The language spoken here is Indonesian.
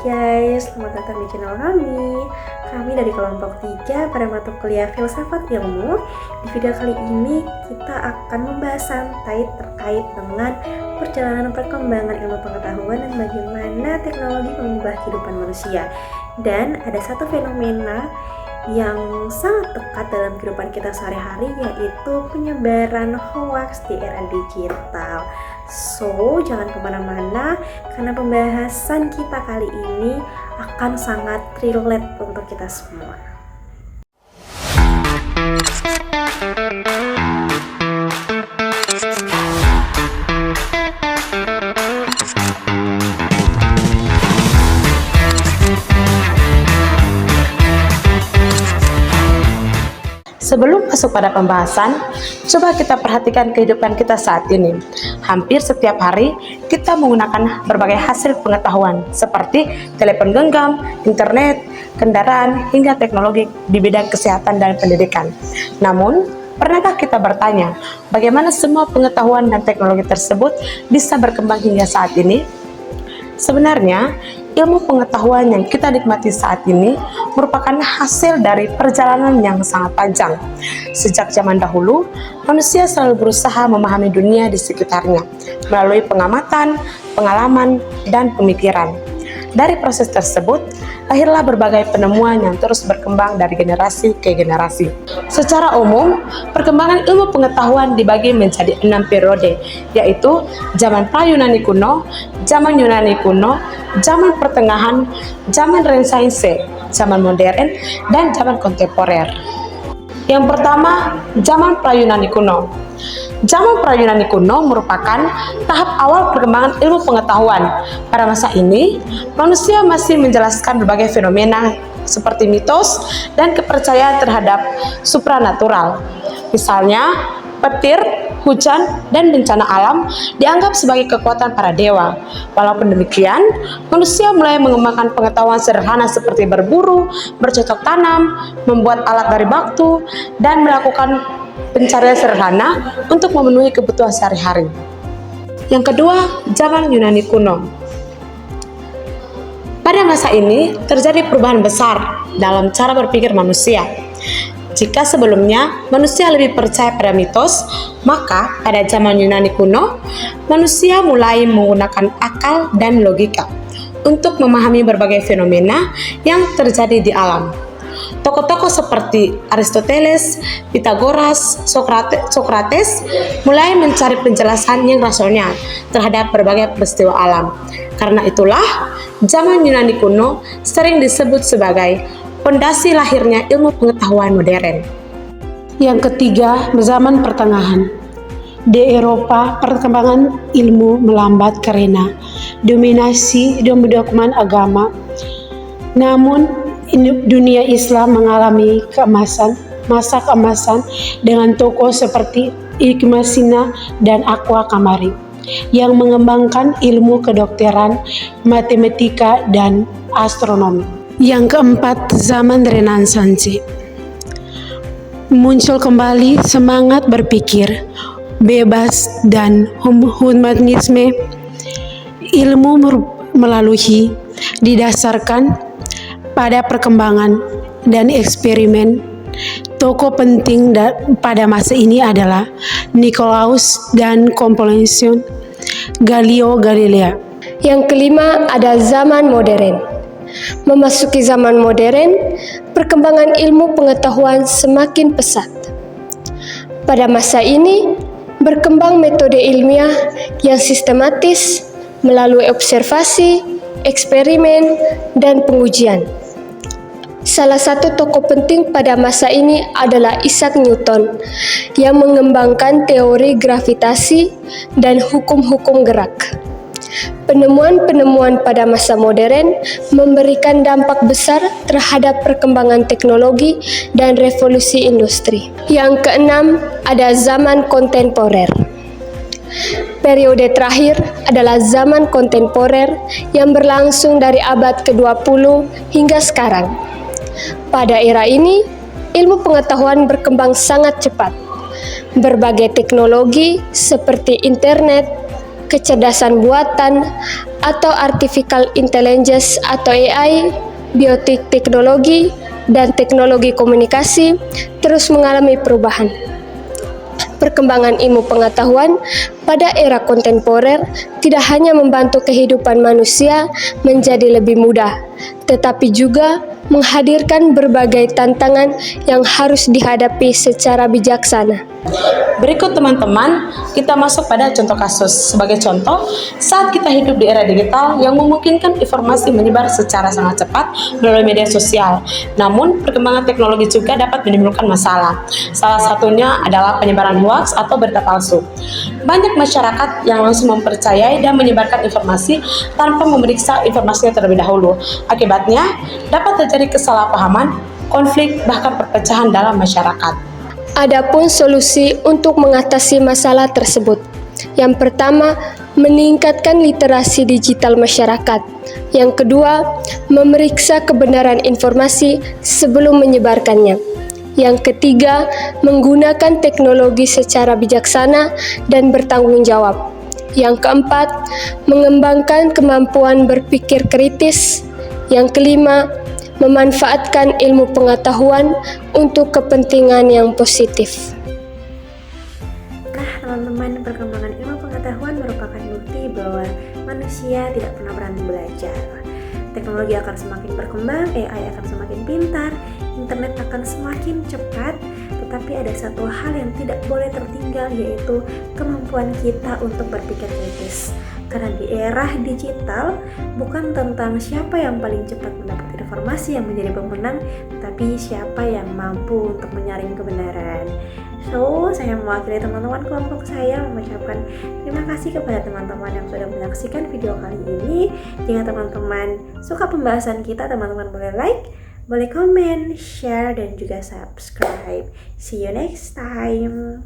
guys, selamat datang di channel kami. Kami dari kelompok 3 pada mata kuliah Filsafat Ilmu. Di video kali ini kita akan membahas santai terkait dengan perjalanan perkembangan ilmu pengetahuan dan bagaimana teknologi mengubah kehidupan manusia. Dan ada satu fenomena yang sangat dekat dalam kehidupan kita sehari-hari, yaitu penyebaran hoax di era digital. So, jangan kemana-mana karena pembahasan kita kali ini akan sangat relate untuk kita semua. Sebelum masuk pada pembahasan, coba kita perhatikan kehidupan kita saat ini. Hampir setiap hari, kita menggunakan berbagai hasil pengetahuan seperti telepon genggam, internet, kendaraan, hingga teknologi di bidang kesehatan dan pendidikan. Namun, pernahkah kita bertanya, bagaimana semua pengetahuan dan teknologi tersebut bisa berkembang hingga saat ini? Sebenarnya, ilmu pengetahuan yang kita nikmati saat ini merupakan hasil dari perjalanan yang sangat panjang. Sejak zaman dahulu, manusia selalu berusaha memahami dunia di sekitarnya melalui pengamatan, pengalaman, dan pemikiran. Dari proses tersebut, lahirlah berbagai penemuan yang terus berkembang dari generasi ke generasi. Secara umum, perkembangan ilmu pengetahuan dibagi menjadi 6 periode, yaitu zaman pra-Yunani kuno, zaman Yunani kuno, zaman pertengahan, zaman Renaissance, zaman modern, dan zaman kontemporer. Yang pertama, zaman pra-Yunani kuno. Zaman pra-Yunani kuno merupakan tahap awal perkembangan ilmu pengetahuan. Pada masa ini, manusia masih menjelaskan berbagai fenomena seperti mitos dan kepercayaan terhadap supranatural. Misalnya, petir, hujan, dan bencana alam dianggap sebagai kekuatan para dewa. Walaupun demikian, manusia mulai mengembangkan pengetahuan sederhana seperti berburu, bercocok tanam, membuat alat dari batu, dan melakukan pencarian sederhana untuk memenuhi kebutuhan sehari-hari. Yang kedua, zaman Yunani kuno. Pada masa ini, terjadi perubahan besar dalam cara berpikir manusia. Jika sebelumnya manusia lebih percaya pada mitos, maka pada zaman Yunani kuno, manusia mulai menggunakan akal dan logika untuk memahami berbagai fenomena yang terjadi di alam. Tokoh-tokoh seperti Aristoteles, Pythagoras, Socrates mulai mencari penjelasan yang rasional terhadap berbagai peristiwa alam. Karena itulah, zaman Yunani kuno sering disebut sebagai fondasi lahirnya ilmu pengetahuan modern. Yang ketiga, zaman pertengahan. Di Eropa, perkembangan ilmu melambat karena dominasi dan dokumen agama. Namun, dunia Islam mengalami masa keemasan dengan tokoh seperti Ibn Sina dan Aqua Kamari yang mengembangkan ilmu kedokteran, matematika, dan astronomi. Yang keempat, zaman Renaissance. Muncul kembali semangat berpikir bebas dan humanisme. Ilmu melalui didasarkan pada perkembangan dan eksperimen. Tokoh penting pada masa ini adalah Nicolaus dan Copernicus, Galileo Galilei. Yang kelima, ada zaman modern. Memasuki zaman modern, perkembangan ilmu pengetahuan semakin pesat. Pada masa ini, berkembang metode ilmiah yang sistematis melalui observasi, eksperimen, dan pengujian. Salah satu tokoh penting pada masa ini adalah Isaac Newton yang mengembangkan teori gravitasi dan hukum-hukum gerak. Penemuan-penemuan pada masa modern memberikan dampak besar terhadap perkembangan teknologi dan revolusi industri. Yang keenam, ada zaman kontemporer. Periode terakhir adalah zaman kontemporer yang berlangsung dari abad ke-20 hingga sekarang. Pada era ini, ilmu pengetahuan berkembang sangat cepat. Berbagai teknologi seperti internet, kecerdasan buatan, atau Artificial Intelligence atau AI, bioteknologi, dan teknologi komunikasi terus mengalami perubahan. Perkembangan ilmu pengetahuan pada era kontemporer tidak hanya membantu kehidupan manusia menjadi lebih mudah, tetapi juga menghadirkan berbagai tantangan yang harus dihadapi secara bijaksana. Berikut teman-teman, kita masuk pada contoh kasus. Sebagai contoh, saat kita hidup di era digital yang memungkinkan informasi menyebar secara sangat cepat melalui media sosial. Namun, perkembangan teknologi juga dapat menimbulkan masalah. Salah satunya adalah penyebaran hoaks atau berita palsu. Banyak masyarakat yang langsung mempercayai dan menyebarkan informasi tanpa memeriksa informasinya terlebih dahulu. Akibatnya, dapat terjadi kesalahpahaman, konflik, bahkan perpecahan dalam masyarakat. Adapun solusi untuk mengatasi masalah tersebut. Yang pertama, meningkatkan literasi digital masyarakat. Yang kedua, memeriksa kebenaran informasi sebelum menyebarkannya. Yang ketiga, menggunakan teknologi secara bijaksana dan bertanggung jawab. Yang keempat, mengembangkan kemampuan berpikir kritis. Yang kelima, memanfaatkan ilmu pengetahuan untuk kepentingan yang positif. Nah, teman-teman, perkembangan ilmu pengetahuan merupakan bukti bahwa manusia tidak pernah berhenti belajar. Teknologi akan semakin berkembang, AI akan semakin pintar, internet akan semakin cepat, tetapi ada satu hal yang tidak boleh tertinggal, yaitu kemampuan kita untuk berpikir kritis. Karena di era digital bukan tentang siapa yang paling cepat mendapat informasi yang menjadi pemenang, tapi siapa yang mampu untuk menyaring kebenaran. So, saya mewakili teman-teman kelompok saya mengucapkan terima kasih kepada teman-teman yang sudah menyaksikan video kali ini. Jika teman-teman suka pembahasan kita, teman-teman boleh like, boleh komen, share, dan juga subscribe. See you next time.